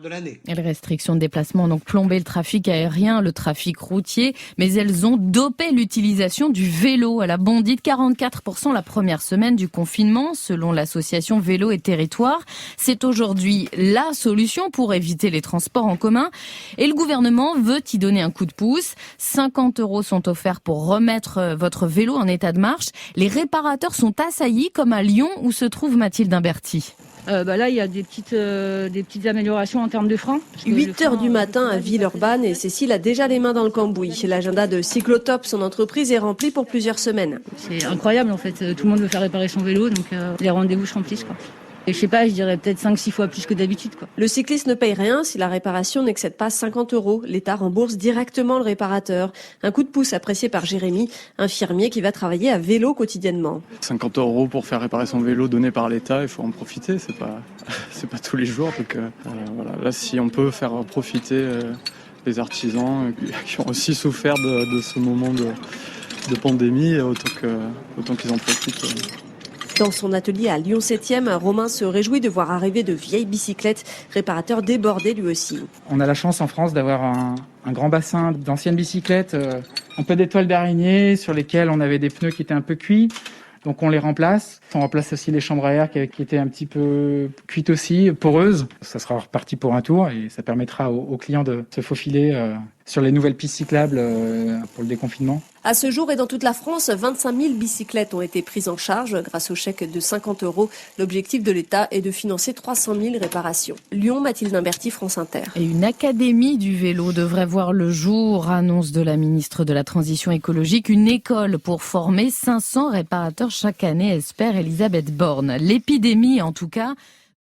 de l'année. Et les restrictions de déplacement ont donc plombé le trafic aérien, le trafic routier, mais elles ont dopé l'utilisation du vélo. Elle a bondi de 44% la première semaine du confinement, selon l'association Vélo et Territoire. C'est aujourd'hui la solution pour éviter les transports en commun. Et le gouvernement veut y donner un coup de pouce. 50 € sont offerts pour remettre votre vélo en état de marche. Les réparateurs sont assaillis, comme à Lyon, où se trouve Mathilde Imberti. Là, il y a des petites améliorations en termes de frein. 8h du matin à Villeurbanne et Cécile a déjà les mains dans le cambouis. L'agenda de Cyclotop, son entreprise, est rempli pour plusieurs semaines. C'est incroyable en fait, tout le monde veut faire réparer son vélo, donc les rendez-vous se remplissent quoi. Et je sais pas, je dirais peut-être 5-6 fois plus que d'habitude quoi. Le cycliste ne paye rien si la réparation n'excède pas 50 €. L'État rembourse directement le réparateur. Un coup de pouce apprécié par Jérémy, infirmier qui va travailler à vélo quotidiennement. 50 € pour faire réparer son vélo donné par l'État, il faut en profiter, c'est pas tous les jours. Donc voilà, là si on peut faire profiter les artisans qui ont aussi souffert de ce moment de pandémie, autant qu'ils en profitent. Dans son atelier à Lyon 7e, Romain se réjouit de voir arriver de vieilles bicyclettes, réparateur débordé lui aussi. On a la chance en France d'avoir un grand bassin d'anciennes bicyclettes, un peu d'étoiles d'araignée sur lesquelles on avait des pneus qui étaient un peu cuits. Donc on les remplace. On remplace aussi les chambres à air qui étaient un petit peu cuites aussi, poreuses. Ça sera reparti pour un tour et ça permettra aux clients de se faufiler sur les nouvelles pistes cyclables pour le déconfinement. À ce jour et dans toute la France, 25 000 bicyclettes ont été prises en charge grâce au chèque de 50 €. L'objectif de l'État est de financer 300 000 réparations. Lyon, Mathilde Imberti, France Inter. Et une académie du vélo devrait voir le jour, annonce de la ministre de la Transition écologique. Une école pour former 500 réparateurs chaque année, espère Elisabeth Borne. L'épidémie, en tout cas,